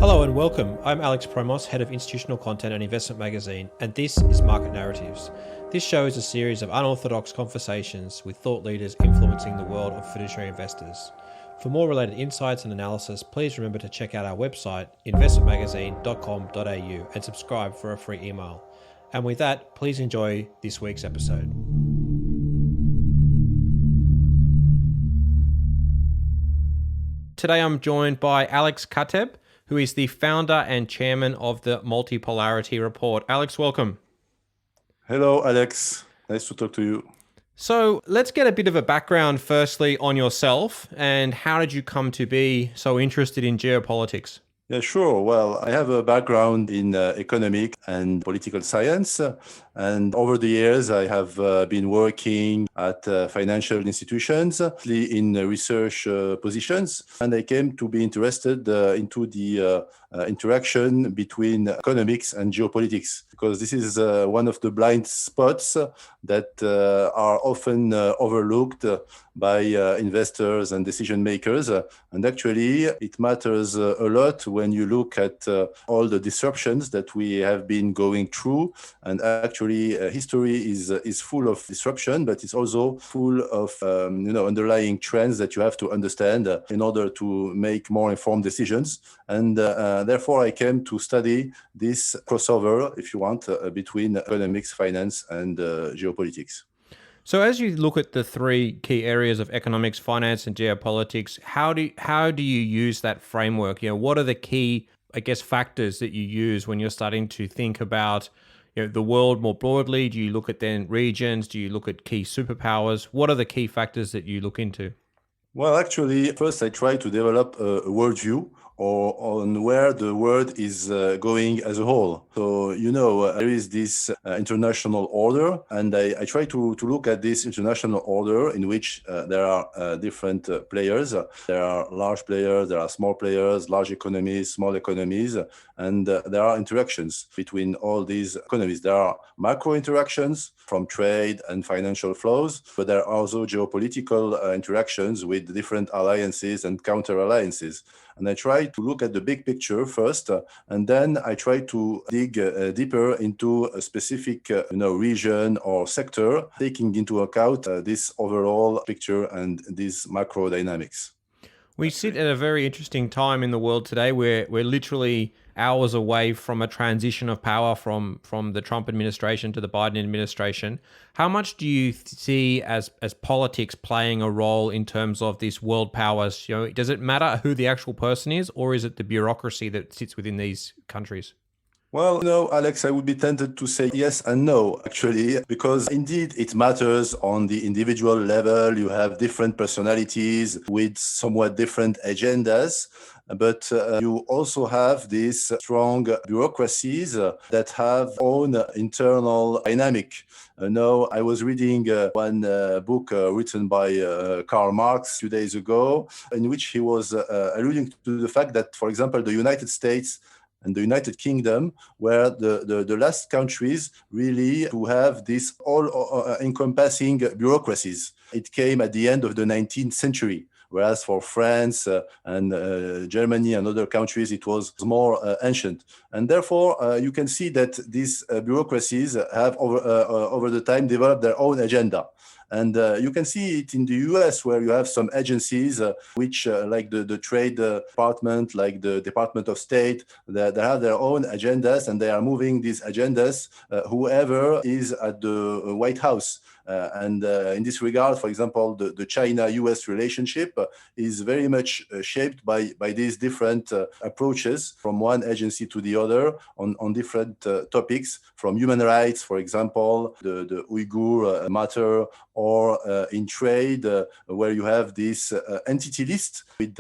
Hello and welcome. I'm Alex Proimos, Head of Institutional Content and Investment Magazine, and this is Market Narratives. This show is a series of unorthodox conversations with thought leaders influencing the world of fiduciary investors. For more related insights and analysis, please remember to check out our website, investmentmagazine.com.au, and subscribe for a free email. And with that, please enjoy this week's episode. Today I'm joined by Alex Kateb, who is the founder and chairman of the Multipolarity Report. Alex, welcome. Hello, Alex. Nice to talk to you. So let's get a bit of a background firstly on yourself and how did you come to be so interested in geopolitics? Yeah, sure. Well, I have a background in economic and political science. And over the years, I have been working at financial institutions, mostly in research positions. And I came to be interested into the interaction between economics and geopolitics, because this is one of the blind spots that are often overlooked by investors and decision makers. And actually, it matters a lot when you look at all the disruptions that we have been going through. And actually, history is full of disruption, but it's also full of underlying trends that you have to understand in order to make more informed decisions. And therefore, I came to study this crossover, if you want, between economics, finance, and geopolitics. So as you look at the three key areas of economics, finance, and geopolitics, how do you use that framework? What are the key, factors that you use when you're starting to think about the world more broadly? Do you look at then regions? Do you look at key superpowers? What are the key factors that you look into? Well, actually, first I try to develop a worldview or on where the world is going as a whole. So, there is this international order, and I try to look at this international order in which there are different players. There are large players, there are small players, large economies, small economies, and there are interactions between all these economies. There are macro interactions from trade and financial flows, but there are also geopolitical interactions with different alliances and counter-alliances. And I try to look at the big picture first, and then I try to dig deeper into a specific region or sector, taking into account this overall picture and these macro dynamics. We sit at a very interesting time in the world today where we're literally hours away from a transition of power from the Trump administration to the Biden administration. How much do you see as politics playing a role in terms of these world powers? Does it matter who the actual person is, or is it the bureaucracy that sits within these countries? Well, Alex, I would be tempted to say yes and no, actually, because indeed it matters on the individual level. You have different personalities with somewhat different agendas, but you also have these strong bureaucracies that have own internal dynamic. I was reading one book written by Karl Marx a few days ago, in which he was alluding to the fact that, for example, the United States and the United Kingdom were the last countries really to have this all-encompassing bureaucracies. It came at the end of the 19th century, whereas for France and Germany and other countries, it was more ancient. And therefore, you can see that these bureaucracies have over the time developed their own agenda. And you can see it in the US, where you have some agencies which, like the Trade Department, like the Department of State, they have their own agendas, and they are moving these agendas, whoever is at the White House. And in this regard, for example, the China-US relationship is very much shaped by these different approaches from one agency to the other on different topics, from human rights, for example, the Uyghur matter, or in trade, where you have this entity list with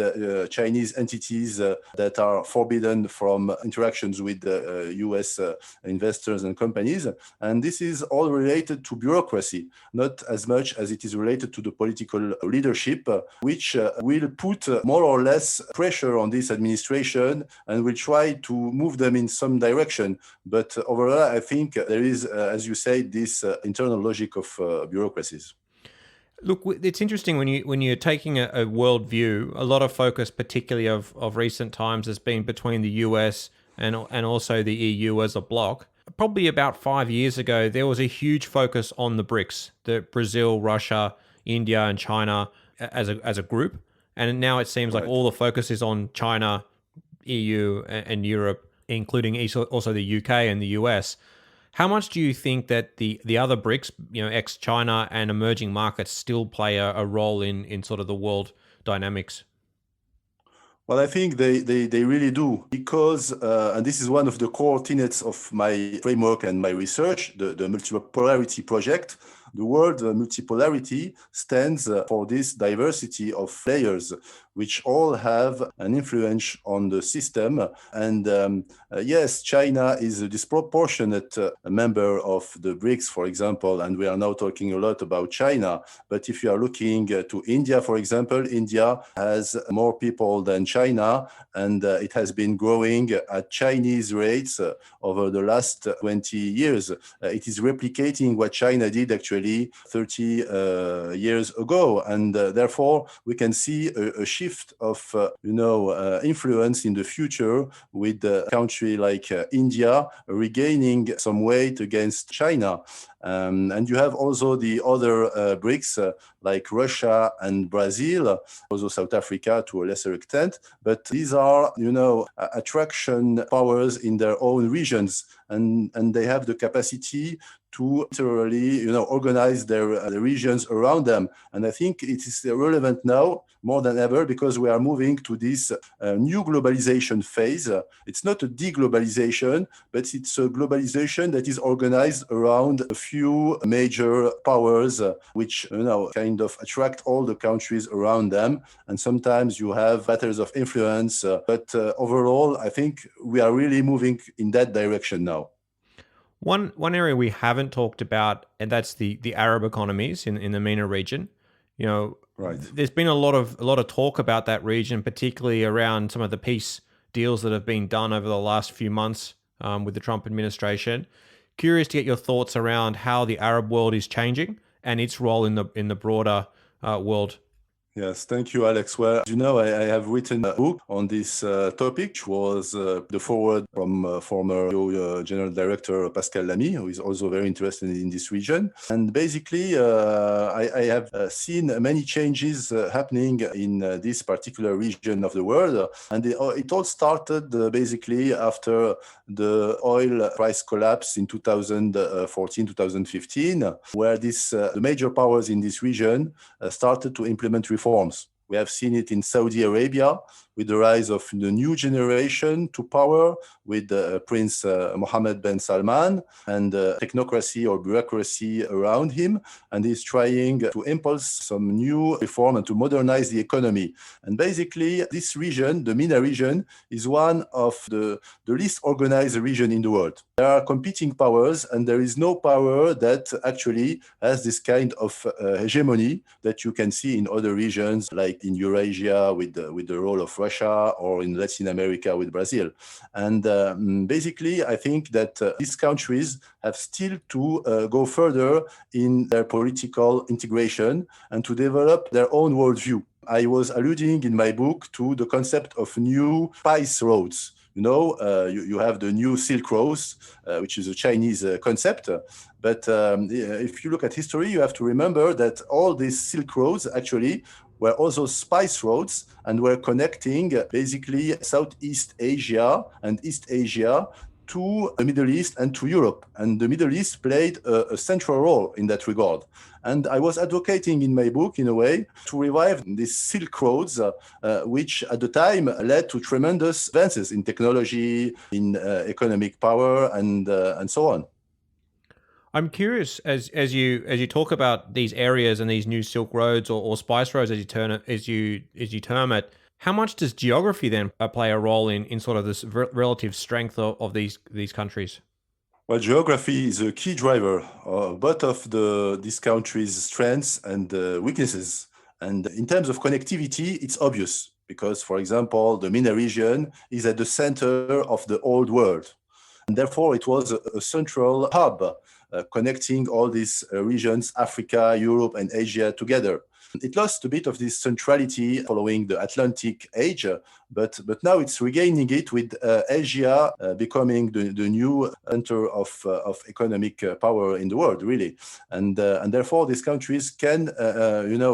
Chinese entities that are forbidden from interactions with US investors and companies. And this is all related to bureaucracy, not as much as it is related to the political leadership, which will put more or less pressure on this administration and will try to move them in some direction. But overall, I think there is, as you say, this internal logic of bureaucracies. Look, it's interesting when you're taking a world view. A lot of focus, particularly of recent times, has been between the US and also the EU as a bloc. Probably about 5 years ago, there was a huge focus on the BRICS, the Brazil, Russia, India, and China as a group. And now it seems like Right. all the focus is on China, EU, and Europe, including also the UK and the US. How much do you think that the other BRICS, ex China and emerging markets, still play a role in sort of the world dynamics? Well, I think they really do because, and this is one of the core tenets of my framework and my research, the multipolarity project. The word multipolarity stands for this diversity of players, which all have an influence on the system. And yes, China is a disproportionate member of the BRICS, for example, and we are now talking a lot about China. But if you are looking to India, for example, India has more people than China, and it has been growing at Chinese rates over the last 20 years. It is replicating what China did actually 30 years ago, and therefore we can see a shift of influence in the future with a country like India regaining some weight against China. And you have also the other BRICS like Russia and Brazil, also South Africa to a lesser extent. But these are, attraction powers in their own regions, and they have the capacity to literally, organize their the regions around them. And I think it is relevant now more than ever because we are moving to this new globalization phase. It's not a deglobalization, but it's a globalization that is organized around a few major powers, which kind of attract all the countries around them. And sometimes you have battles of influence, but overall, I think we are really moving in that direction now. One area we haven't talked about, and that's the Arab economies in the MENA region. Right. There's been a lot of talk about that region, particularly around some of the peace deals that have been done over the last few months with the Trump administration. Curious to get your thoughts around how the Arab world is changing and its role in the broader world. Yes, thank you, Alex. Well, I have written a book on this topic, which was the forward from former General Director Pascal Lamy, who is also very interested in this region. And basically, I have seen many changes happening in this particular region of the world. And it all started basically after the oil price collapse in 2014, 2015, where the major powers in this region started to implement reforms. We have seen it in Saudi Arabia with the rise of the new generation to power with Prince Mohammed bin Salman and technocracy or bureaucracy around him. And he's trying to impulse some new reform and to modernize the economy. And basically, this region, the MENA region, is one of the least organized region in the world. There are competing powers, and there is no power that actually has this kind of hegemony that you can see in other regions, like in Eurasia with the role of Russia, or in Latin America with Brazil. And basically, I think that these countries have still to go further in their political integration and to develop their own worldview. I was alluding in my book to the concept of new spice roads. You have the new Silk Roads, which is a Chinese concept. But if you look at history, you have to remember that all these Silk Roads actually were also spice roads and were connecting basically Southeast Asia and East Asia to the Middle East and to Europe. And the Middle East played a central role in that regard. And I was advocating in my book, in a way, to revive these Silk Roads, which at the time led to tremendous advances in technology, in economic power, and so on. I'm curious as you talk about these areas and these new Silk Roads or spice roads as you term it. How much does geography then play a role in sort of this relative strength of these countries? Well, geography is a key driver of both of these countries' strengths and weaknesses. And in terms of connectivity, it's obvious because, for example, the MENA region is at the center of the old world. And therefore, it was a central hub connecting all these regions, Africa, Europe, and Asia together. It lost a bit of this centrality following the Atlantic age, but now it's regaining it with Asia becoming the new center of economic power in the world, really, and therefore these countries can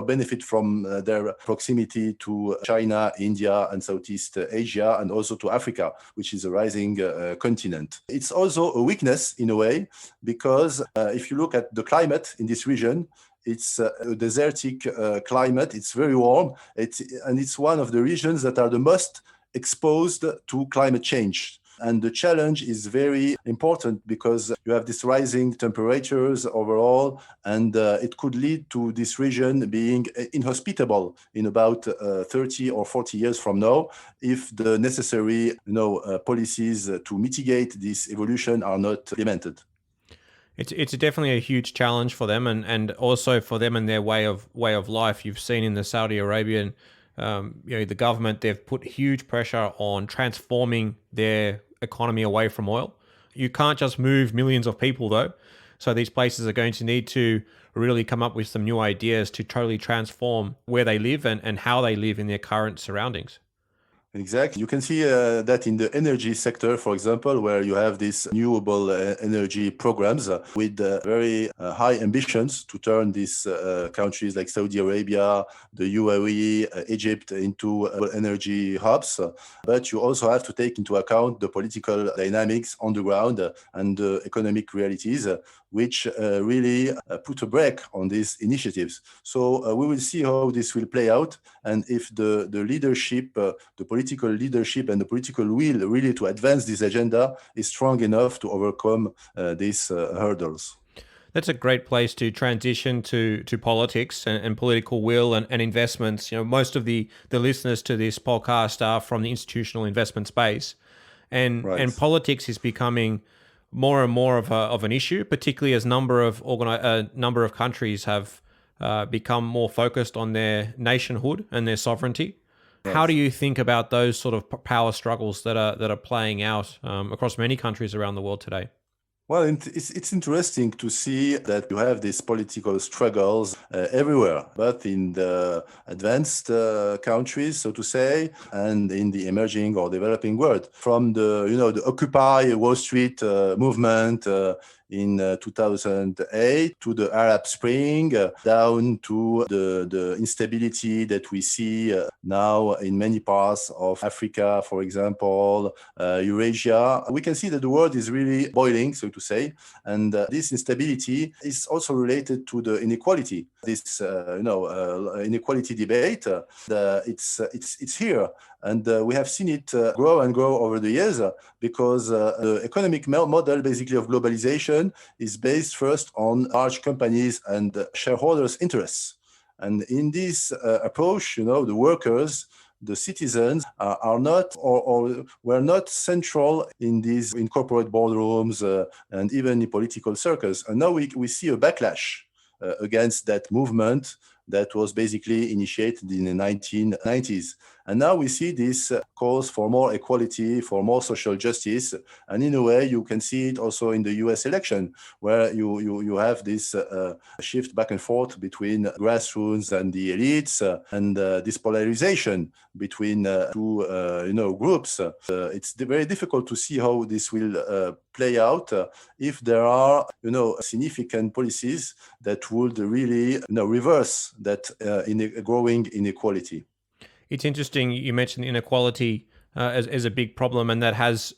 benefit from their proximity to China, India, and Southeast Asia, and also to Africa, which is a rising continent. It's also a weakness in a way because if you look at the climate in this region, it's a desertic climate. It's very warm. And it's one of the regions that are the most exposed to climate change. And the challenge is very important because you have these rising temperatures overall, and it could lead to this region being inhospitable in about 30 or 40 years from now if the necessary policies to mitigate this evolution are not implemented. It's definitely a huge challenge for them, and also for them and their way of life. You've seen in the Saudi Arabian, the government, they've put huge pressure on transforming their economy away from oil. You can't just move millions of people though, so these places are going to need to really come up with some new ideas to totally transform where they live and how they live in their current surroundings. Exactly. You can see that in the energy sector, for example, where you have these renewable energy programs with very high ambitions to turn these countries like Saudi Arabia, the UAE, Egypt into energy hubs. But you also have to take into account the political dynamics on the ground and the economic realities, which really put a brake on these initiatives. So we will see how this will play out, and if the leadership, the political leadership and the political will really to advance this agenda is strong enough to overcome these hurdles. That's a great place to transition to politics and political will and investments. Most of the listeners to this podcast are from the institutional investment space, and Right. and politics is becoming more and more of an issue, particularly as number of countries have become more focused on their nationhood and their sovereignty. Right. How do you think about those sort of power struggles that are playing out across many countries around the world today? Well, it's interesting to see that you have these political struggles everywhere, both in the advanced countries, so to say, and in the emerging or developing world. From the Occupy Wall Street movement in 2008 to the Arab Spring, down to the instability that we see now in many parts of Africa, for example, Eurasia. We can see that the world is really boiling, so to say, and this instability is also related to the inequality. This inequality debate, it's here. And we have seen it grow and grow over the years because the economic model, basically, of globalization is based first on large companies and shareholders' interests. And in this approach, the workers, the citizens are not or were not central in corporate boardrooms and even in political circles. And now we see a backlash against that movement that was basically initiated in the 1990s. And now we see this calls for more equality, for more social justice. And in a way, you can see it also in the US election, where you have this shift back and forth between grassroots and the elites, and this polarization between two groups. It's very difficult to see how this will play out if there are significant policies that would really reverse that growing inequality. It's interesting you mentioned inequality as a big problem, and that has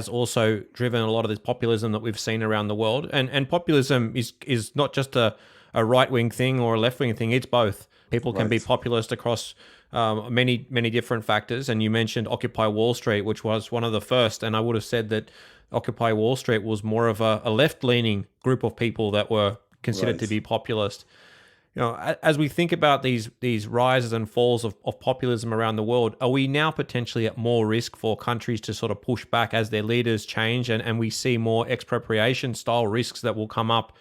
also driven a lot of this populism that we've seen around the world. And populism is not just a right wing thing or a left wing thing; it's both. People can be populist across many different factors. And you mentioned Occupy Wall Street, which was one of the first. And I would have said that Occupy Wall Street was more of a left leaning group of people that were considered to be populist. As we think about these rises and falls of populism around the world, are we now potentially at more risk for countries to sort of push back as their leaders change, and we see more expropriation style risks that will come up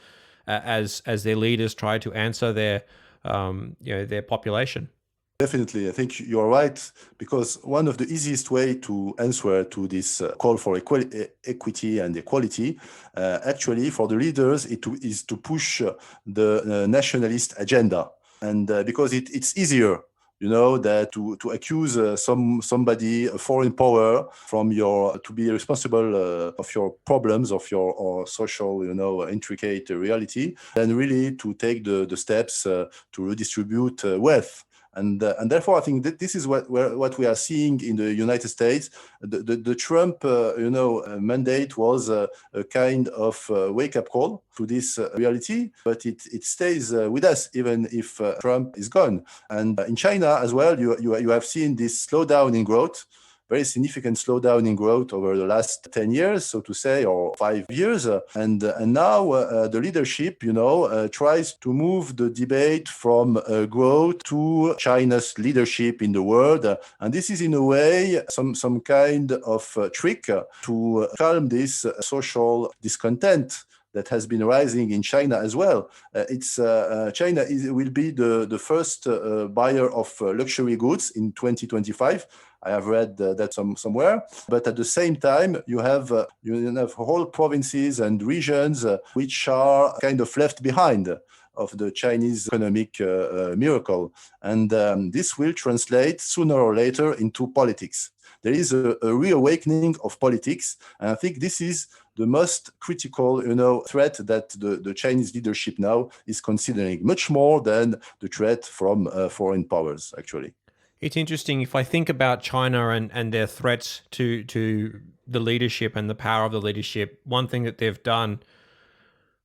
as their leaders try to answer their population? Definitely, I think you're right, because one of the easiest way to answer to this call for equity and equality, actually for the leaders, is to push the nationalist agenda, and because it's easier, that to accuse somebody, a foreign power, from your to be responsible of your problems, of your or social, intricate reality, than really to take the steps to redistribute wealth. And therefore, I think that this is what we are seeing in the United States. The Trump mandate was a kind of wake up call to this reality, but it stays with us even if Trump is gone. And in China as well, you have seen this slowdown in growth, very significant slowdown in growth over the last 10 years, so to say, or 5 years. And now the leadership, tries to move the debate from growth to China's leadership in the world. And this is in a way some kind of trick to calm this social discontent that has been rising in China as well. China will be the first buyer of luxury goods in 2025. I have read that somewhere. But at the same time, you have whole provinces and regions which are kind of left behind of the Chinese economic miracle. And this will translate sooner or later into politics. There is a reawakening of politics. And I think this is the most critical, threat that the Chinese leadership now is considering, much more than the threat from foreign powers, actually. It's interesting if I think about China and their threats to the leadership and the power of the leadership. One thing that they've done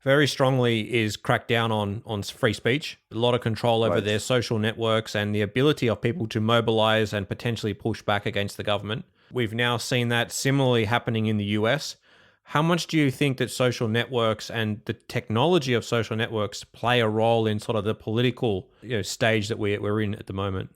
very strongly is crack down on free speech, a lot of control over their social networks and the ability of people to mobilize and potentially push back against the government. We've now seen that similarly happening in the US. How much do you think that social networks and the technology of social networks play a role in sort of the political stage that we're in at the moment?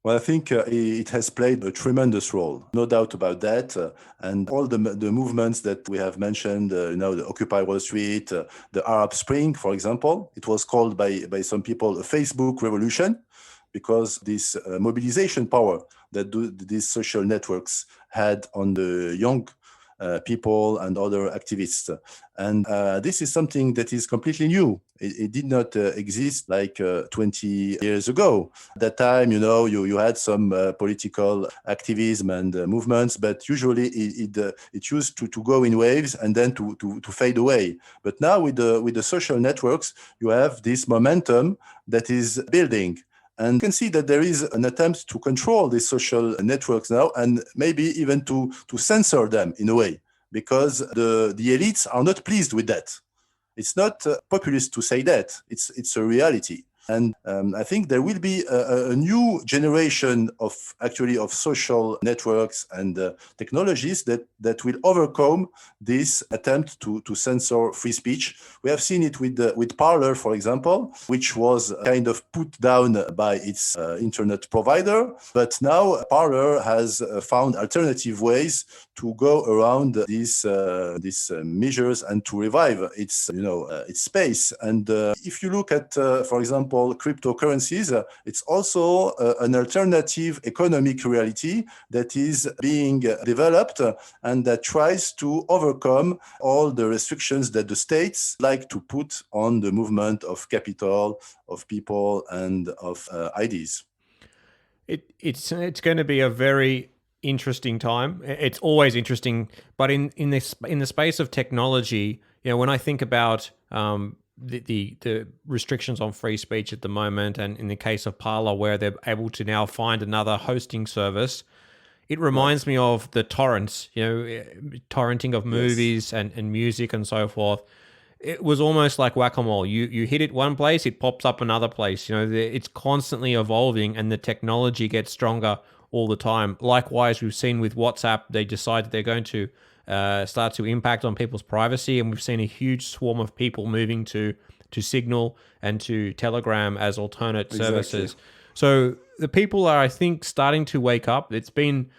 Well, I think it has played a tremendous role, no doubt about that. And all the movements that we have mentioned, the Occupy Wall Street, the Arab Spring, for example, it was called by some people a Facebook revolution, because this mobilization power that these social networks had on the young people and other activists. And this is something that is completely new. It did not exist like 20 years ago. At that time, you had some political activism and movements, but usually it used to go in waves and then to fade away. But now with the social networks, you have this momentum that is building. And you can see that there is an attempt to control these social networks now, and maybe even to censor them in a way, because the elites are not pleased with that. It's not populist to say that. It's a reality. And I think there will be a new generation of social networks and technologies that will overcome this attempt to censor free speech. We have seen it with Parler, for example, which was kind of put down by its internet provider. But now Parler has found alternative ways to go around these measures and to revive its space. And if you look at, for example, cryptocurrencies, it's also an alternative economic reality that is being developed and that tries to overcome all the restrictions that the states like to put on the movement of capital, of people, and of ideas. It's going to be a very interesting time. It's always interesting, but in the space of technology, when I think about the restrictions on free speech at the moment, and in the case of Parler, where they're able to now find another hosting service, it reminds me of the torrents, torrenting of movies and music and so forth. It was almost like whack-a-mole. You hit it one place, it pops up another place. It's constantly evolving, and the technology gets stronger all the time. Likewise, we've seen with WhatsApp, they decided they're going to start to impact on people's privacy, and we've seen a huge swarm of people moving to Signal and to Telegram as alternate services. So the people are, I think, starting to wake up. It's been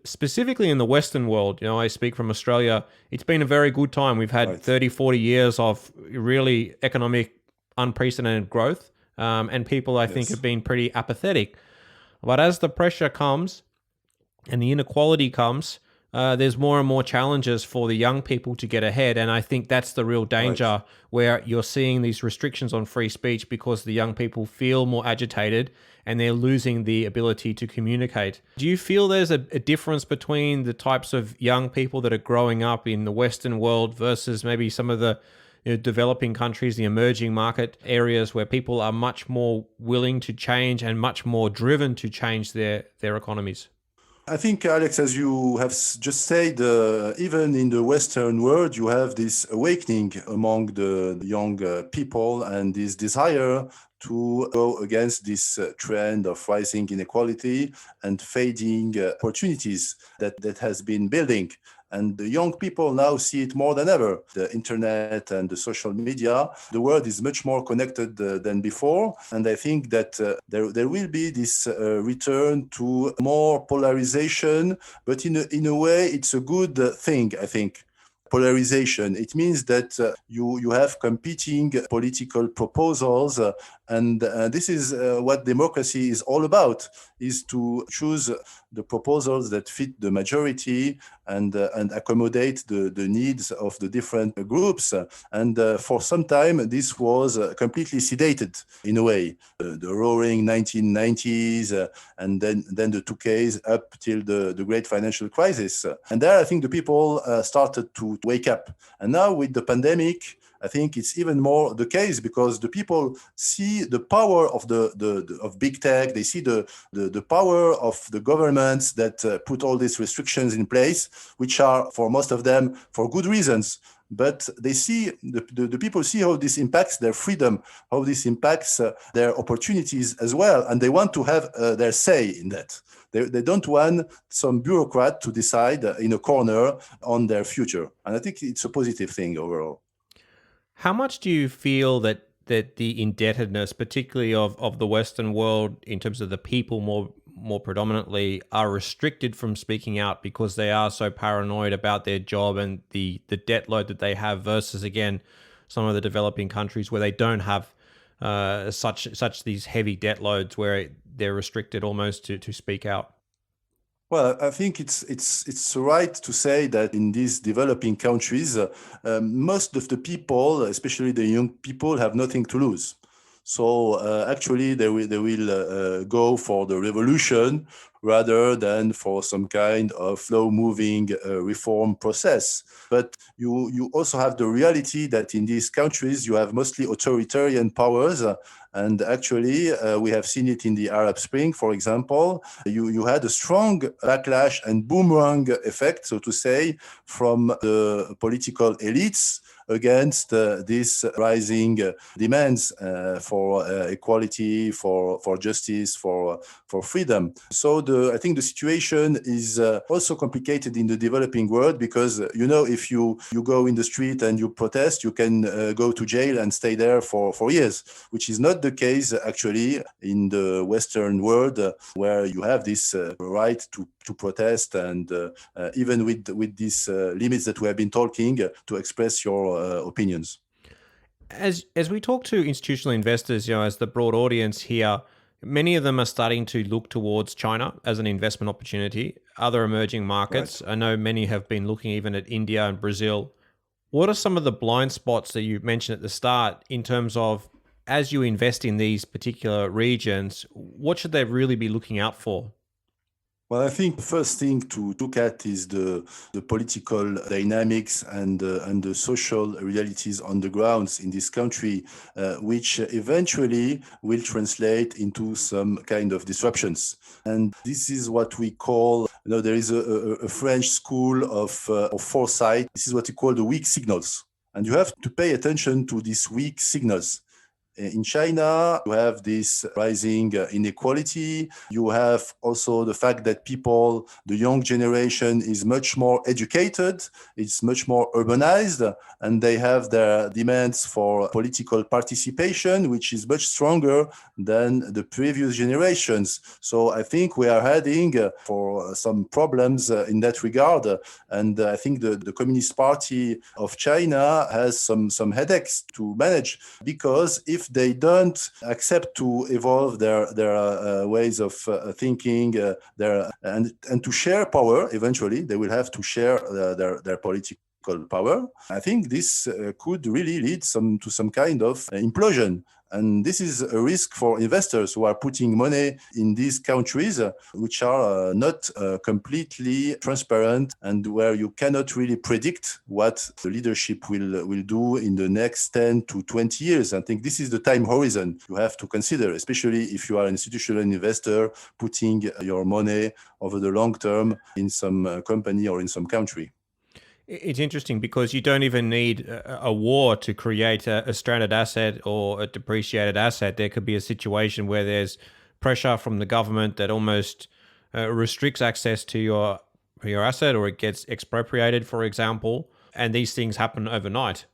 specifically in the Western world. I speak from Australia. It's been a very good time. We've had 30, 40 years of really economic unprecedented growth. and people, I think, Yes. have been pretty apathetic. But as the pressure comes and the inequality comes, there's more and more challenges for the young people to get ahead. And I think that's the real Right. danger, where you're seeing these restrictions on free speech because the young people feel more agitated and they're losing the ability to communicate. Do you feel there's a difference between the types of young people that are growing up in the Western world versus maybe some of the developing countries, the emerging market areas, where people are much more willing to change and much more driven to change their economies? I think, Alex, as you have just said, even in the Western world, you have this awakening among the young people and this desire to go against this trend of rising inequality and fading opportunities that has been building. And the young people now see it more than ever. The internet and the social media, the world is much more connected than before. And I think that there will be this return to more polarization, but in a way, it's a good thing, I think. Polarization. It means that you have competing political proposals, and this is what democracy is all about: is to choose the proposals that fit the majority and accommodate the needs of the different groups. And for some time, this was completely sedated in a way. The roaring 1990s and then the 2Ks up till the great financial crisis. And there, I think the people started to wake up. And now with the pandemic, I think it's even more the case because the people see the power of of big tech. They see the power of the governments that put all these restrictions in place, which are for most of them for good reasons. But they see the people see how this impacts their freedom, how this impacts their opportunities as well, and they want to have their say in that. They don't want some bureaucrat to decide in a corner on their future, and I think it's a positive thing overall. How much do you feel that the indebtedness, particularly of the Western world, in terms of the people more predominantly, are restricted from speaking out because they are so paranoid about their job and the debt load that they have, versus again some of the developing countries where they don't have such these heavy debt loads where they're restricted almost to speak out? Well, I think it's right to say that in these developing countries, most of the people, especially the young people, have nothing to lose. So actually, they will go for the revolution rather than for some kind of slow-moving reform process. But you also have the reality that in these countries you have mostly authoritarian powers. And actually, we have seen it in the Arab Spring, for example. You had a strong backlash and boomerang effect, so to say, from the political elites against these rising demands for equality, for justice, for freedom. So I think the situation is also complicated in the developing world because, if you go in the street and you protest, you can go to jail and stay there for years, which is not the case actually in the Western world where you have this right to protest and even with these limits that we have been talking to express your opinions. As we talk to institutional investors, as the broad audience here, many of them are starting to look towards China as an investment opportunity, other emerging Right. markets. I know many have been looking even at India and Brazil. What are some of the blind spots that you mentioned at the start in terms of, as you invest in these particular regions, what should they really be looking out for? Well, I think the first thing to look at is the political dynamics and the social realities on the grounds in this country, which eventually will translate into some kind of disruptions. And this is what we call, there is a French school of foresight. This is what we call the weak signals. And you have to pay attention to these weak signals. In China, you have this rising inequality. You have also the fact that the young generation is much more educated, it's much more urbanized, and they have their demands for political participation, which is much stronger than the previous generations. So I think we are heading for some problems in that regard. And I think the Communist Party of China has some headaches to manage because if they don't accept to evolve their ways of thinking, and to share power, eventually they will have to share their political power. I think this could really lead to some kind of implosion. And this is a risk for investors who are putting money in these countries, which are not completely transparent, and where you cannot really predict what the leadership will do in the next 10 to 20 years. I think this is the time horizon you have to consider, especially if you are an institutional investor putting your money over the long term in some company or in some country. It's interesting because you don't even need a war to create a stranded asset or a depreciated asset. There could be a situation where there's pressure from the government that almost restricts access to your asset, or it gets expropriated, for example. And these things happen overnight.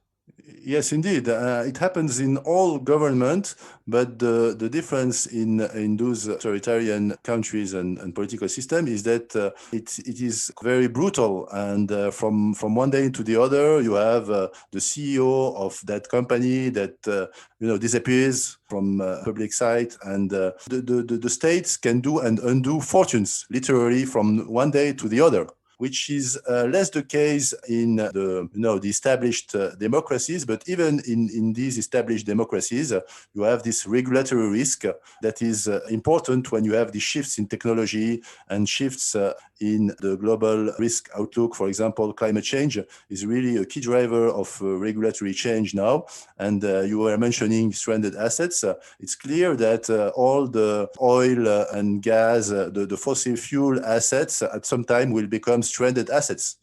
Yes, indeed. It happens in all government, but the difference in those authoritarian countries and political system is that it is very brutal. And from one day to the other, you have the CEO of that company that disappears from public sight, and the states can do and undo fortunes literally from one day to the other, which is less the case in the established democracies. But even in these established democracies, you have this regulatory risk that is important when you have these shifts in technology and shifts in the global risk outlook. For example, climate change is really a key driver of regulatory change now. And you were mentioning stranded assets. It's clear that all the oil and gas, the fossil fuel assets at some time will become stranded assets.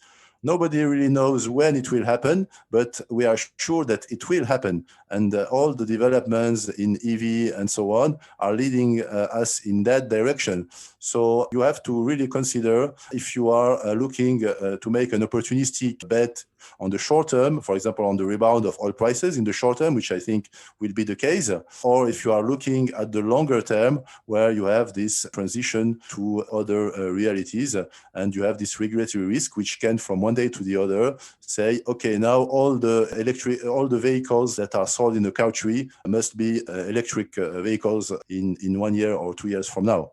Nobody really knows when it will happen, but we are sure that it will happen. And all the developments in EV and so on are leading us in that direction. So you have to really consider, if you are looking to make an opportunistic bet on the short term, for example, on the rebound of oil prices in the short term, which I think will be the case, or if you are looking at the longer term, where you have this transition to other realities, and you have this regulatory risk, which can from one day to the other say, okay, now all the vehicles that are sold in the country must be electric vehicles in 1 year or 2 years from now.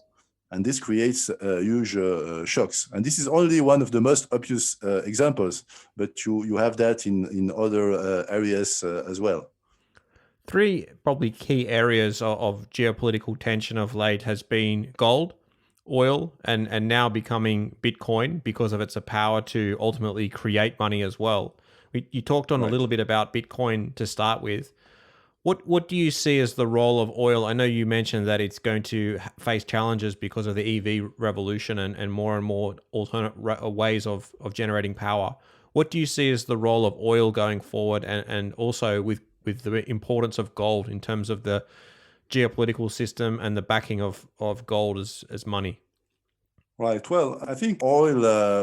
And this creates huge shocks. And this is only one of the most obvious examples, but you have that in other areas as well. Three probably key areas of geopolitical tension of late has been gold, oil, and now becoming Bitcoin because of its power to ultimately create money as well. You talked on a Right. little bit about Bitcoin to start with. What do you see as the role of oil? I know you mentioned that it's going to face challenges because of the EV revolution and more alternate ways of generating power. What do you see as the role of oil going forward, and also with the importance of gold in terms of the geopolitical system and the backing of gold as money? Right. Well, I think oil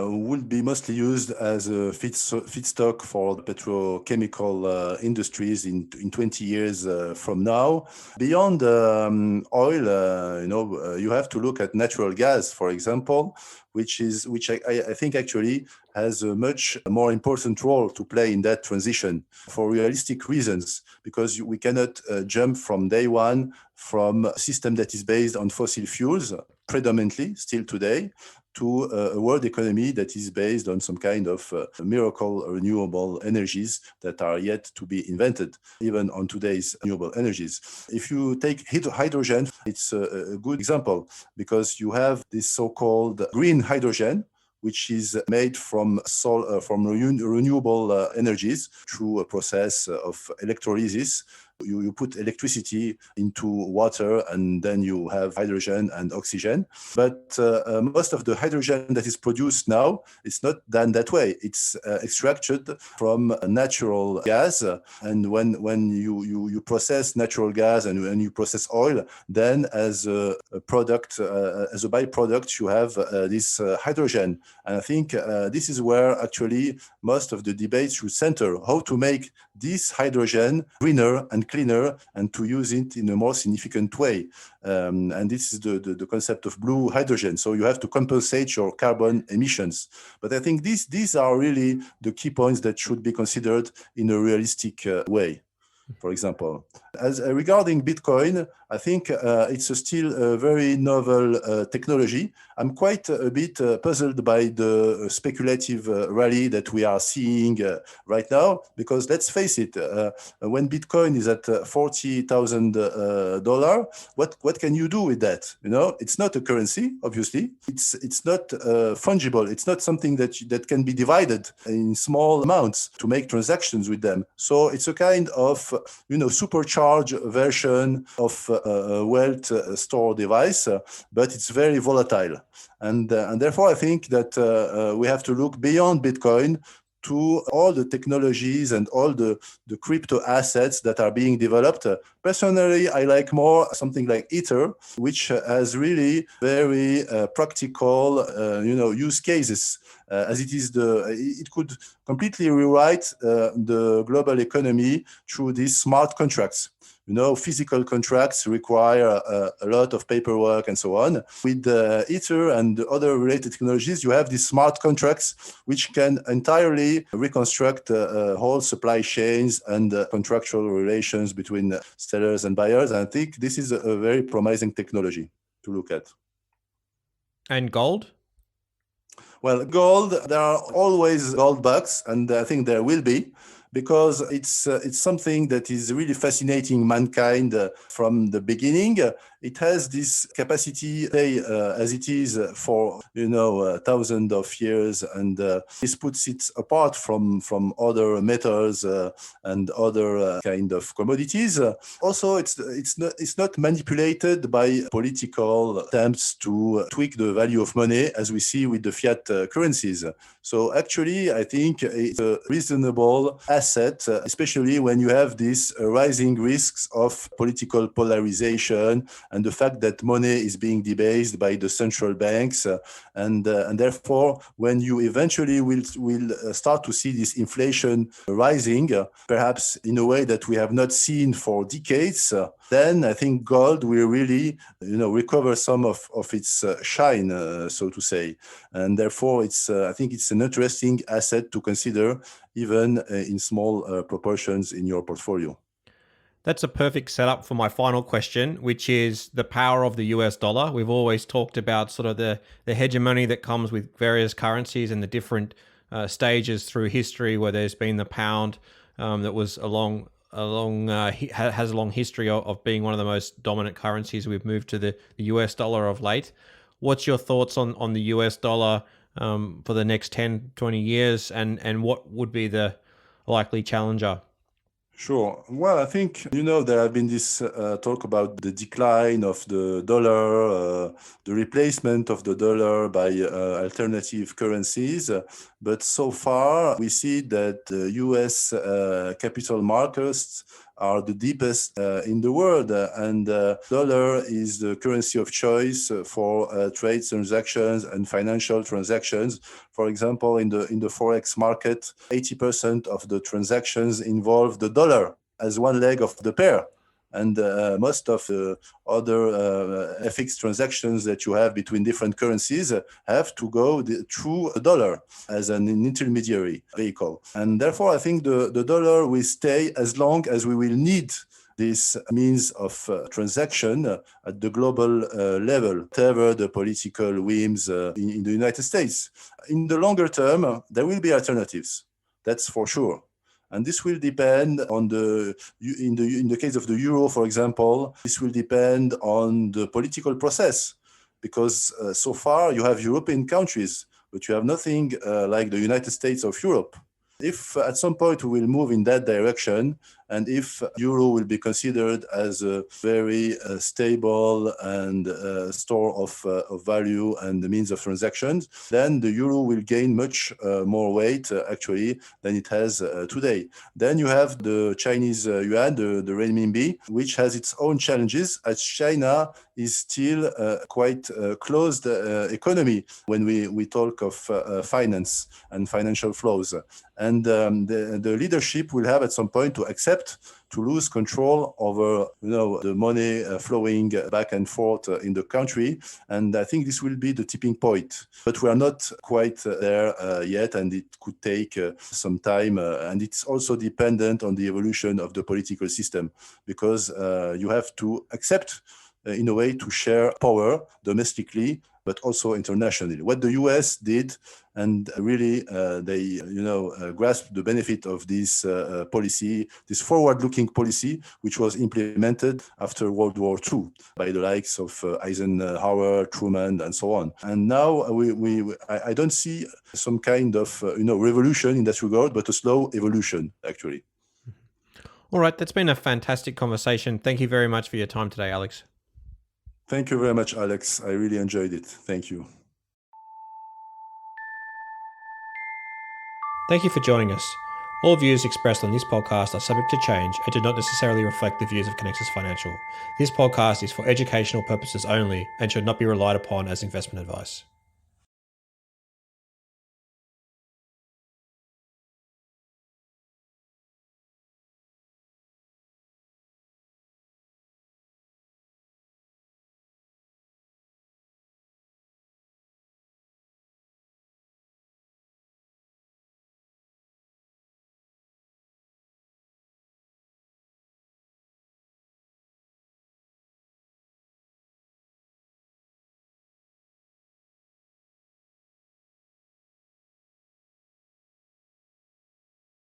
will be mostly used as a feedstock for the petrochemical industries in 20 years from now. Beyond oil, you have to look at natural gas, for example, which I think actually has a much more important role to play in that transition for realistic reasons, because we cannot jump from day one from a system that is based on fossil fuels predominantly still today to a world economy that is based on some kind of miracle renewable energies that are yet to be invented, even on today's renewable energies. If you take hydrogen, it's a good example, because you have this so-called green hydrogen, which is made from renewable energies through a process of electrolysis. You put electricity into water, and then you have hydrogen and oxygen. But most of the hydrogen that is produced now is not done that way. It's extracted from natural gas. And when you process natural gas and when you process oil, then as a product, as a byproduct, you have this hydrogen. And I think this is where actually most of the debates should center: how to make this hydrogen greener and cleaner, and to use it in a more significant way. And this is the concept of blue hydrogen. So you have to compensate your carbon emissions. But I think these are really the key points that should be considered in a realistic way. for example. As regarding Bitcoin, I think it's still a very novel technology. I'm quite a bit puzzled by the speculative rally that we are seeing right now, because let's face it, when Bitcoin is at $40,000, what can you do with that? You know, it's not a currency, obviously. It's not fungible. It's not something that can be divided in small amounts to make transactions with them. So it's a kind of supercharged version of a wealth store device, but it's very volatile. And therefore, I think that we have to look beyond Bitcoin to all the technologies and all the crypto assets that are being developed. Personally, I like more something like Ether, which has really very practical, use cases. As it could completely rewrite the global economy through these smart contracts. Physical contracts require a lot of paperwork and so on. With Ether and other related technologies, you have these smart contracts which can entirely reconstruct whole supply chains and contractual relations between sellers and buyers. And I think this is a very promising technology to look at. And gold? Well, gold, there are always gold bugs, and I think there will be, because it's something that is really fascinating mankind from the beginning. It has this capacity, as it is for thousands of years, and this puts it apart from other metals and other kind of commodities. Also, it's not manipulated by political attempts to tweak the value of money, as we see with the fiat currencies. So actually, I think it's a reasonable asset, especially when you have these rising risks of political polarization and the fact that money is being debased by the central banks. And therefore, when you eventually will start to see this inflation rising, perhaps in a way that we have not seen for decades, then I think gold will really recover some of its shine, so to say. And therefore, I think it's an interesting asset to consider, even in small proportions in your portfolio. That's a perfect setup for my final question, which is the power of the US dollar. We've always talked about sort of the hegemony that comes with various currencies and the different stages through history where there's been the pound that was has a long history of being one of the most dominant currencies. We've moved to the US dollar of late. What's your thoughts on the US dollar for the next 10, 20 years, and what would be the likely challenger? Sure. Well, I think, there have been this talk about the decline of the dollar, the replacement of the dollar by alternative currencies. But so far, we see that the US capital markets are the deepest in the world, and dollar is the currency of choice for trade transactions and financial transactions. For example, in the forex market, 80% of the transactions involve the dollar as one leg of the pair. And most of the other FX transactions that you have between different currencies have to go through a dollar as an intermediary vehicle. And therefore, I think the dollar will stay as long as we will need this means of transaction at the global level, whatever the political whims in the United States. In the longer term, there will be alternatives. That's for sure. And this will depend on in the case of the euro, for example, this will depend on the political process, because so far you have European countries, but you have nothing like the United States of Europe. If at some point we will move in that direction, and if euro will be considered as a very stable and store of value and the means of transactions, then the euro will gain much more weight actually than it has today. Then you have the Chinese yuan, the renminbi, which has its own challenges, as China is still quite a closed economy when we talk of finance and financial flows. And the leadership will have at some point to accept accept to lose control over, the money flowing back and forth in the country. And I think this will be the tipping point. But we are not quite there yet, and it could take some time. And it's also dependent on the evolution of the political system, because you have to accept, in a way, to share power domestically, but also internationally. What the US did, and really they, grasped the benefit of this policy, this forward-looking policy, which was implemented after World War II by the likes of Eisenhower, Truman, and so on. And now I don't see some kind of, revolution in that regard, but a slow evolution, actually. All right, that's been a fantastic conversation. Thank you very much for your time today, Alex. Thank you very much, Alex. I really enjoyed it. Thank you. Thank you for joining us. All views expressed on this podcast are subject to change and do not necessarily reflect the views of Connexus Financial. This podcast is for educational purposes only and should not be relied upon as investment advice.